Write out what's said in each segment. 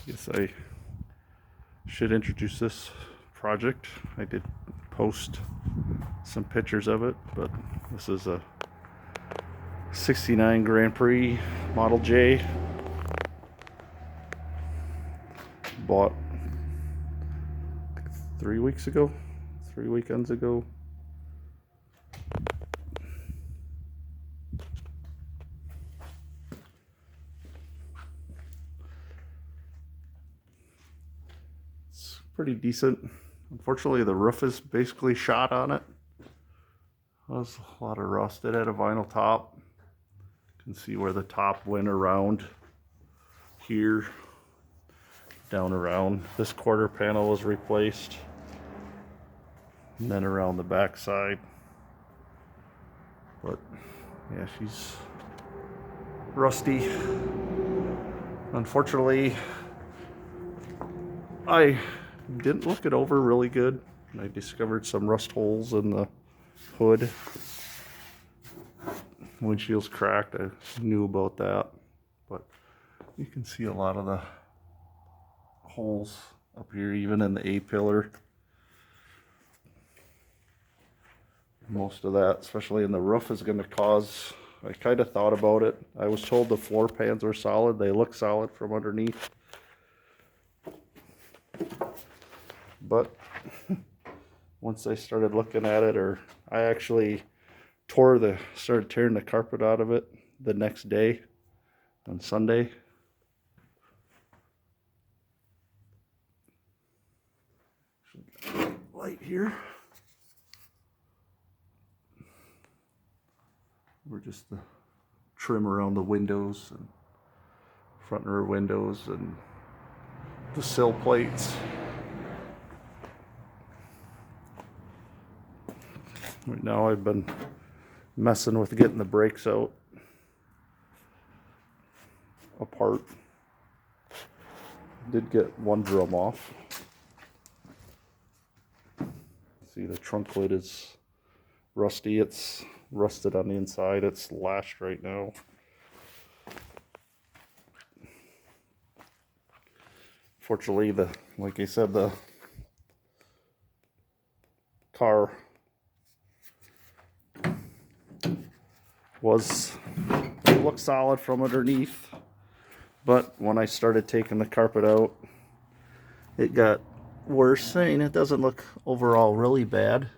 Guess I should introduce this project. I did post some pictures of it, but this is a 69 Grand Prix Model J. Bought 3 weeks ago, 3 weekends ago. It's pretty decent. Unfortunately, the roof is basically shot on it. There's a lot of rust. It had a vinyl top. You can see where the top went around here, down around. This quarter panel was replaced, and then around the back side. But yeah, she's rusty. Unfortunately, I didn't look it over really good. I discovered some rust holes in the hood. Windshield's cracked. I knew about that, but you can see a lot of the holes up here, even in the A-pillar. Most of that, especially in the roof, is going to cause, I kind of thought about it. I was told the floor pans were solid. They look solid from underneath. But once I started looking at it, or I actually started tearing the carpet out of it the next day on Sunday. Light here. We're just the trim around the windows and front rear windows and the sill plates. Right now I've been messing with getting the brakes out apart. Did get one drum off. See, the trunk lid is rusty. It's rusted on the inside. It's lashed right now. Fortunately, like I said, the car looked solid from underneath, but when I started taking the carpet out, it got worse. I mean, it doesn't look overall really bad.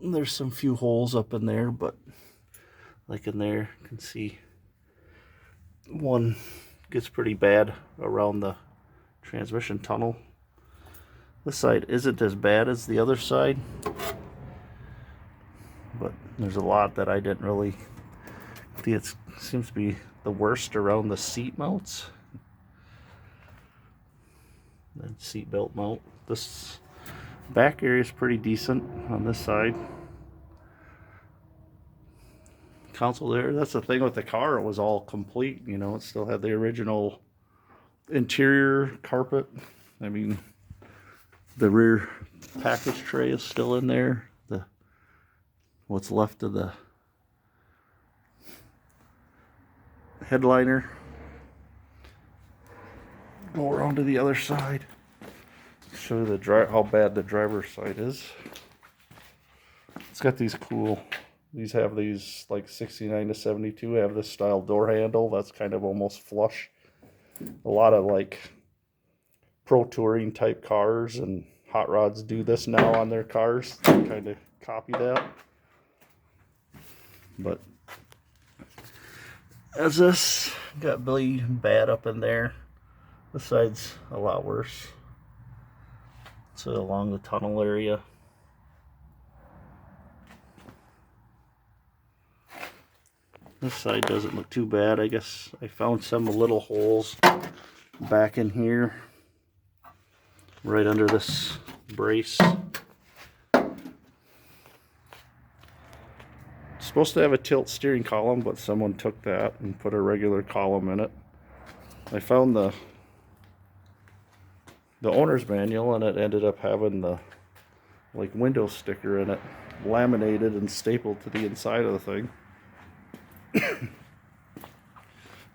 There's some few holes up in there, but like in there, you can see one gets pretty bad around the transmission tunnel. This side isn't as bad as the other side, but there's a lot that I didn't really see. It seems to be the worst around the seat mounts. The seat belt mount. This back area is pretty decent on this side. Console there, that's the thing with the car, it was all complete, you know. It still had the original interior carpet. I mean, the rear package tray is still in there. What's left of the headliner. Go around to the other side. Show you how bad the driver's side is. It's got these cool. These have these like 69 to 72 have this style door handle that's kind of almost flush. A lot of like pro touring type cars and hot rods do this now on their cars. They kind of copy that. But as this got really bad up in there, this side's a lot worse. So along the tunnel area. This side doesn't look too bad. I guess I found some little holes back in here, right under this brace. Supposed to have a tilt steering column, but someone took that and put a regular column in it. I found the owner's manual, and it ended up having the like window sticker in it, laminated and stapled to the inside of the thing.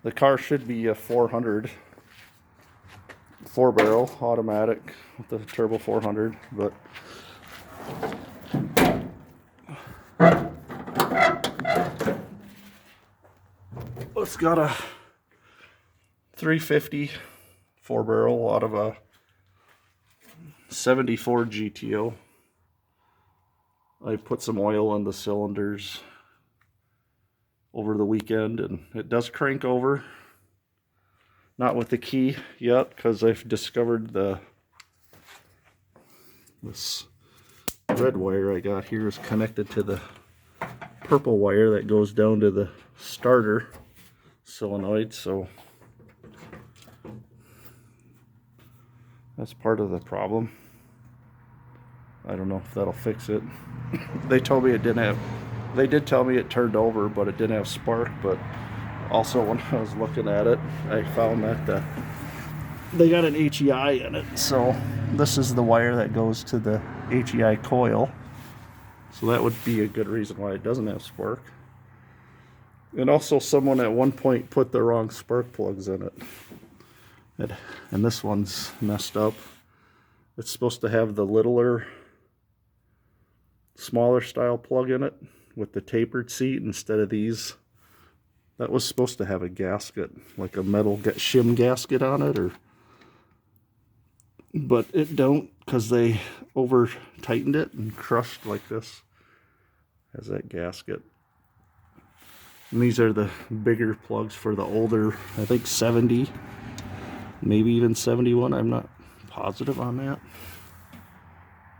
The car should be a 400 4-barrel automatic with the turbo 400, but it's got a 350 4-barrel out of a 74 GTO. I put some oil in the cylinders over the weekend, and it does crank over. Not with the key yet, because I've discovered this red wire I got here is connected to the purple wire that goes down to the starter solenoid, so that's part of the problem. I don't know if that'll fix it. They told me it didn't have, they did tell me it turned over, but it didn't have spark. But also when I was looking at it, I found that they got an HEI in it. So this is the wire that goes to the HEI coil. So that would be a good reason why it doesn't have spark. And also someone at one point put the wrong spark plugs in it. And this one's messed up. It's supposed to have the littler, smaller style plug in it with the tapered seat instead of these. That was supposed to have a gasket, like a metal shim gasket on it, but it don't, because they over tightened it and crushed like this. Has that gasket. And these are the bigger plugs for the older, I think 70, maybe even 71. I'm not positive on that.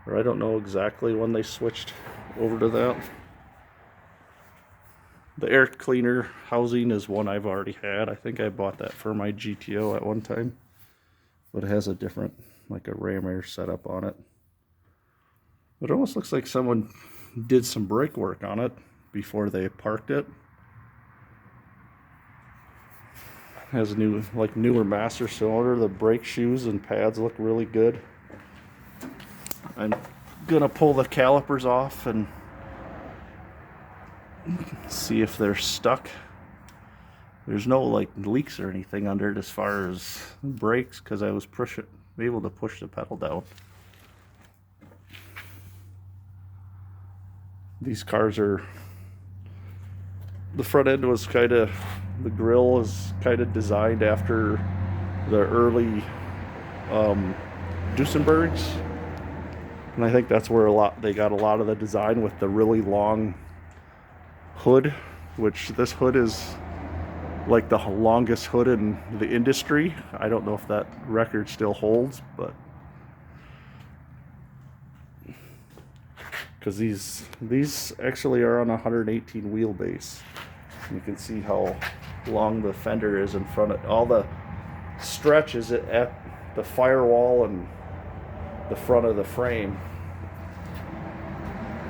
Or I don't know exactly when they switched over to that. The air cleaner housing is one I've already had. I think I bought that for my GTO at one time. But it has a different, like a ram air setup on it. It almost looks like someone did some brake work on it before they parked it. Has a new, like newer master cylinder. The brake shoes and pads look really good. I'm gonna pull the calipers off and see if they're stuck. There's no like leaks or anything under it as far as brakes, because I was able to push the pedal down. These cars are, the front end was kind of, the grill is kind of designed after the early Duesenbergs, and I think that's where they got a lot of the design with the really long hood, which this hood is like the longest hood in the industry. I don't know if that record still holds, but because these actually are on a 118 wheelbase. You can see how long the fender is in front of all the stretch is at the firewall and the front of the frame.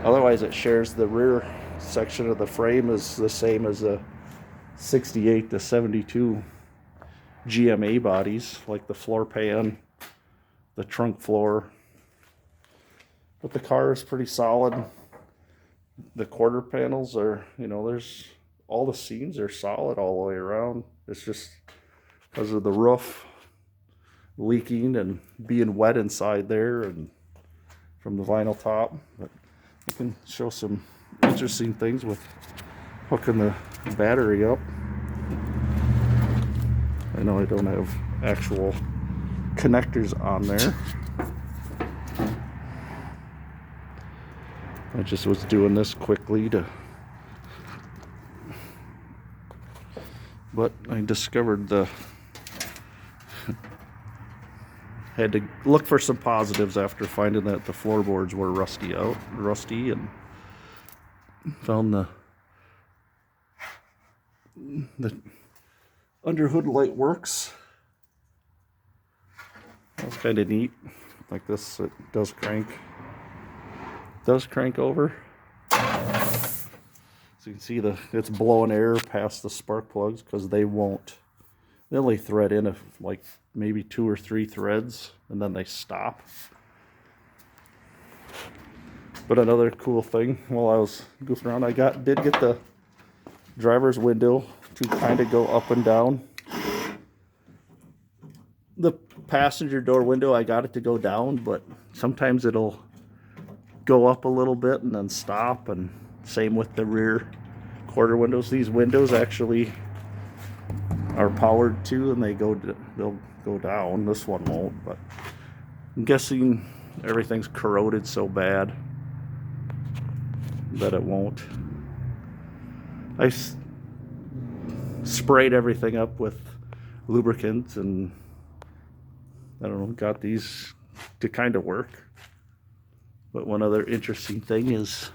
Otherwise it shares the rear section of the frame is the same as the 68 to 72 GMA bodies, like the floor pan, the trunk floor. But the car is pretty solid. The quarter panels are, there's all the seams are solid all the way around. It's just because of the roof leaking and being wet inside there and from the vinyl top. But I can show some interesting things with hooking the battery up. I know I don't have actual connectors on there. I just was doing this quickly but I discovered had to look for some positives after finding that the floorboards were rusty, and found the underhood light works. That's kind of neat. Like this, it does crank over. So you can see it's blowing air past the spark plugs because they only thread in like maybe 2 or 3 threads and then they stop. But another cool thing while I was goofing around, I did get the driver's window to kind of go up and down. The passenger door window, I got it to go down, but sometimes it'll go up a little bit and then stop, and same with the rear quarter windows. These windows actually are powered too, and they'll go down. This one won't, but I'm guessing everything's corroded so bad that it won't. I sprayed everything up with lubricant, and I don't know, got these to kind of work. But one other interesting thing is,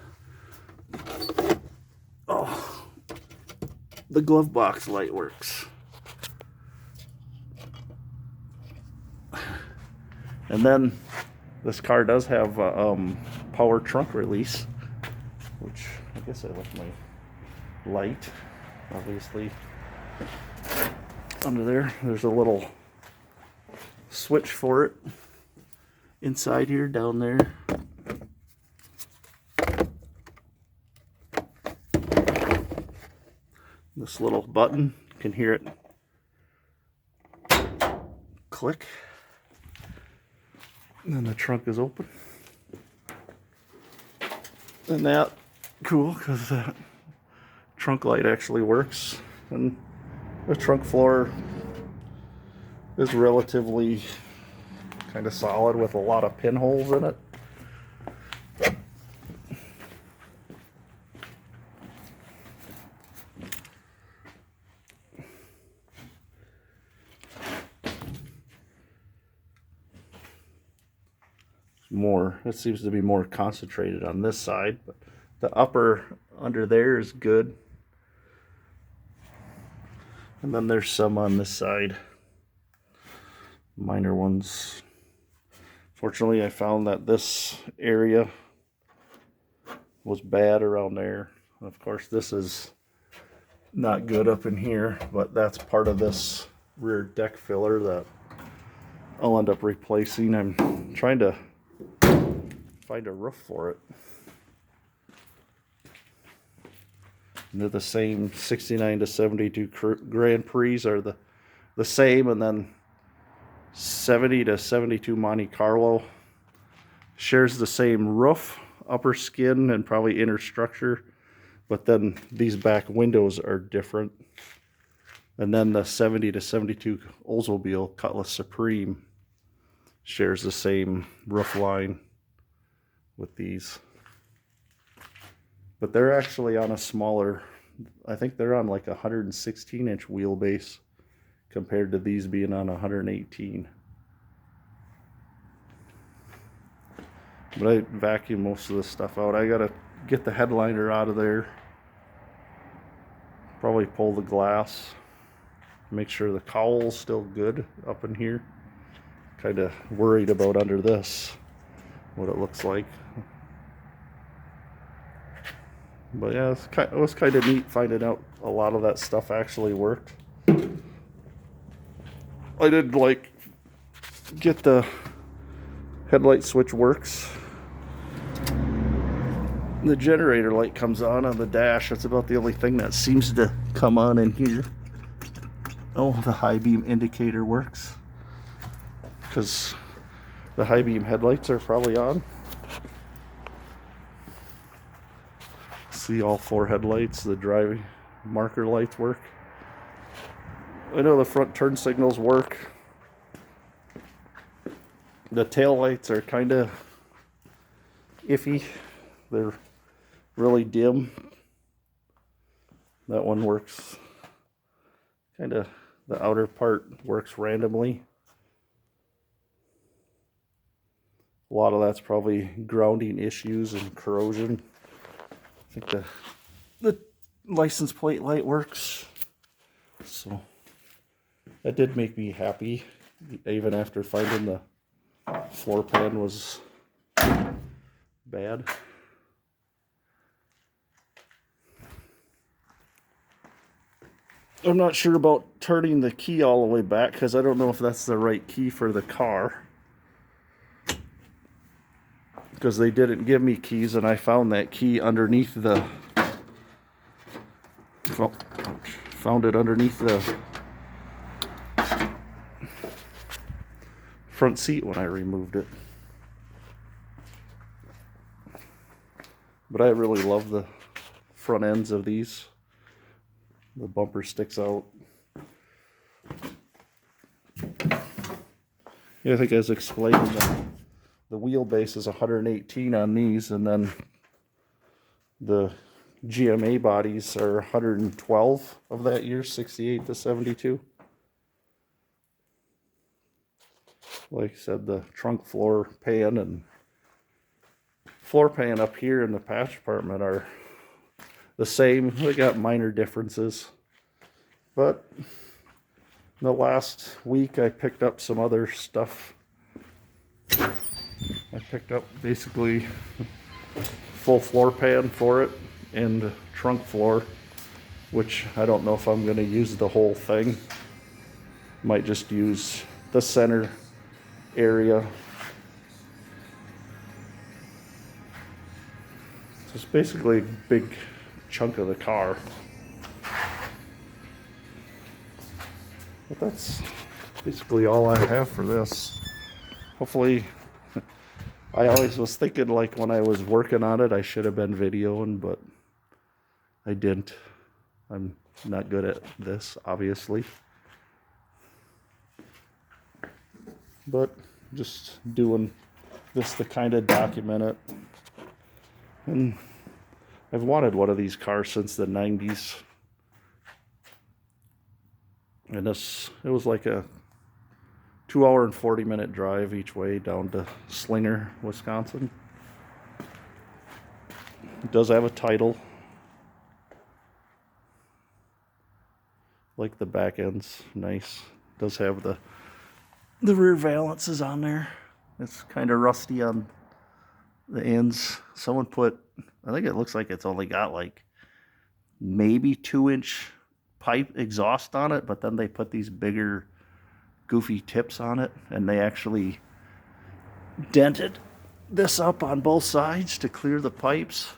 the glove box light works. And then this car does have power trunk release, which I guess I left my light, obviously, under there. There's a little switch for it inside here, down there. This little button, you can hear it click, and then the trunk is open. And that, cool, because that trunk light actually works. And the trunk floor is relatively kind of solid with a lot of pinholes in it. It seems to be more concentrated on this side, but the upper under there is good. And then there's some on this side, minor ones. Fortunately, I found that this area was bad around there. Of course, this is not good up in here, but that's part of this rear deck filler that I'll end up replacing. I'm trying to find a roof for it. And they're the same. 69 to 72 Grand Prix are the same, and then 70 to 72 Monte Carlo shares the same roof, upper skin, and probably inner structure, but then these back windows are different. And then the 70 to 72 Oldsmobile Cutlass Supreme shares the same roof line with these, but they're actually on a smaller, I think they're on like a 116-inch wheelbase compared to these being on 118. But I vacuum most of this stuff out. I gotta get the headliner out of there, probably pull the glass, make sure the cowl's still good up in here. Kind of worried about under this what it looks like. But yeah, it was kind of neat finding out a lot of that stuff actually worked. I did like get the headlight switch works. The generator light comes on the dash. That's about the only thing that seems to come on in here. Oh, the high beam indicator works, because the high beam headlights are probably on. See all four headlights, the driving marker lights work. I know the front turn signals work. The tail lights are kind of iffy. They're really dim. That one works kind of, the outer part works randomly. A lot of that's probably grounding issues and corrosion. I think the license plate light works. So that did make me happy, even after finding the floor pan was bad. I'm not sure about turning the key all the way back, because I don't know if that's the right key for the car, because they didn't give me keys, and I found that key underneath the found it underneath the front seat when I removed it. But I really love the front ends of these. The bumper sticks out. Yeah, I think as explained, the wheelbase is 118 on these, and then the GMA bodies are 112 of that year, 68 to 72. Like I said, the trunk floor pan and floor pan up here in the patch department are the same. They got minor differences. But in the last week I picked up some other stuff. I picked up basically full floor pan for it and trunk floor, which I don't know if I'm going to use the whole thing. Might just use the center area. So it's basically a big chunk of the car. But that's basically all I have for this. Hopefully, I always was thinking like when I was working on it, I should have been videoing, but I didn't. I'm not good at this, obviously. But just doing this to kind of document it. And I've wanted one of these cars since the 90s. And it was like a 2-hour and 40-minute drive each way down to Slinger, Wisconsin. It does have a title. Like the back end's nice. It does have the rear valances on there. It's kind of rusty on the ends. Someone put, I think it looks like it's only got like maybe 2-inch pipe exhaust on it, but then they put these bigger goofy tips on it, and they actually dented this up on both sides to clear the pipes.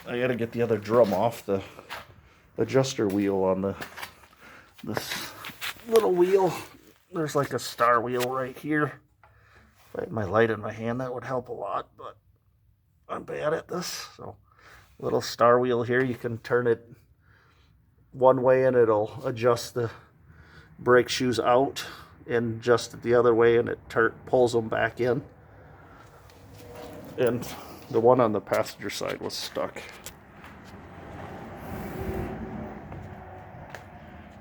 I gotta get the other drum off the adjuster wheel on this little wheel. There's like a star wheel right here. If I had my light in my hand, that would help a lot, but I'm bad at this. So, little star wheel here, you can turn it one way and it'll adjust the brake shoes out, and adjust it the other way and it pulls them back in. And the one on the passenger side was stuck.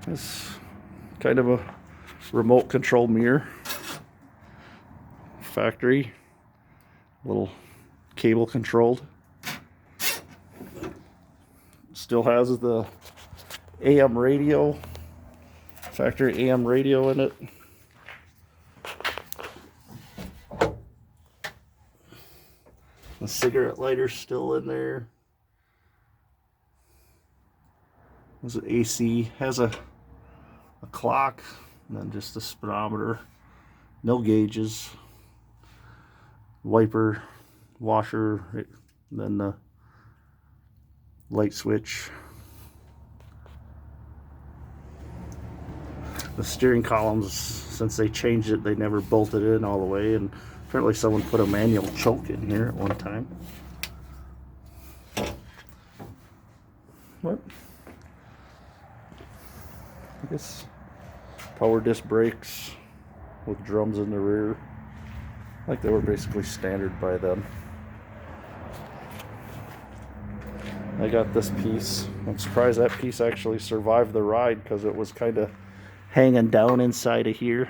It's kind of a remote control mirror. Factory. Little cable controlled. Still has the AM radio. Factory AM radio in it. The cigarette lighter's still in there. There's an AC. Has a clock, and then just a speedometer. No gauges. Wiper, washer, and then the light switch. The steering columns, since they changed it, they never bolted in all the way, and apparently someone put a manual choke in here at one time. What? I guess power disc brakes with drums in the rear. Like they were basically standard by then. I got this piece. I'm surprised that piece actually survived the ride because it was kind of hanging down inside of here.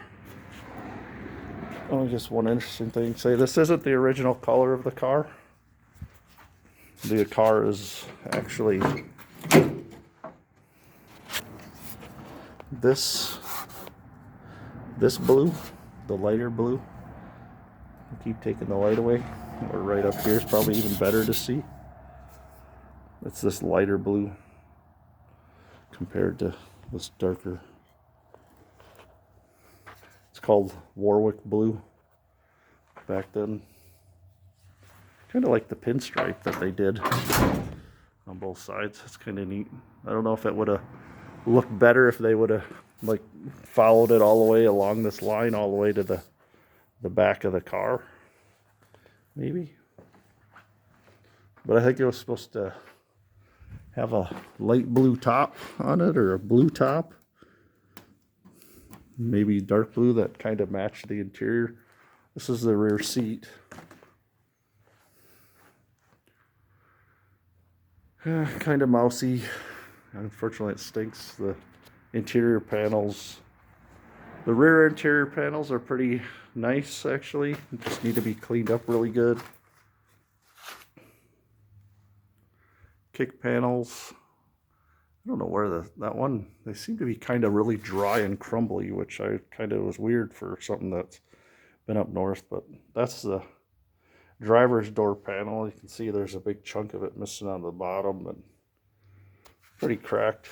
Oh, just one interesting thing to say. This isn't the original color of the car. The car is actually this blue, the lighter blue. I'll keep taking the light away. Or right up here is probably even better to see. It's this lighter blue compared to this darker. It's called Warwick blue back then. Kind of like the pinstripe that they did on both sides. It's kind of neat. I don't know if it would have looked better if they would have like followed it all the way along this line all the way to the back of the car. Maybe. But I think it was supposed to have a light blue top on it, or a blue top. Maybe dark blue that kind of matched the interior. This is the rear seat. Kind of mousy. Unfortunately, it stinks. The interior panels, the rear interior panels are pretty nice, actually. Just need to be cleaned up really good. Kick panels. I don't know where that one, they seem to be kind of really dry and crumbly, which I kind of was weird for something that's been up north. But that's the driver's door panel. You can see there's a big chunk of it missing on the bottom and pretty cracked.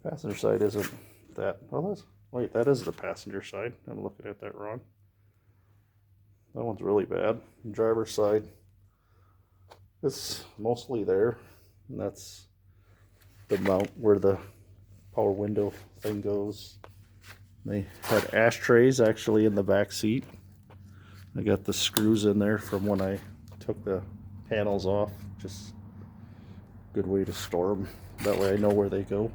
Passenger side isn't that, well, wait, that is the passenger side. I'm looking at that wrong. That one's really bad. The driver's side, it's mostly there, and that's the mount where the power window thing goes. They had ashtrays actually in the back seat. I got the screws in there from when I took the panels off. Just a good way to store them. That way I know where they go.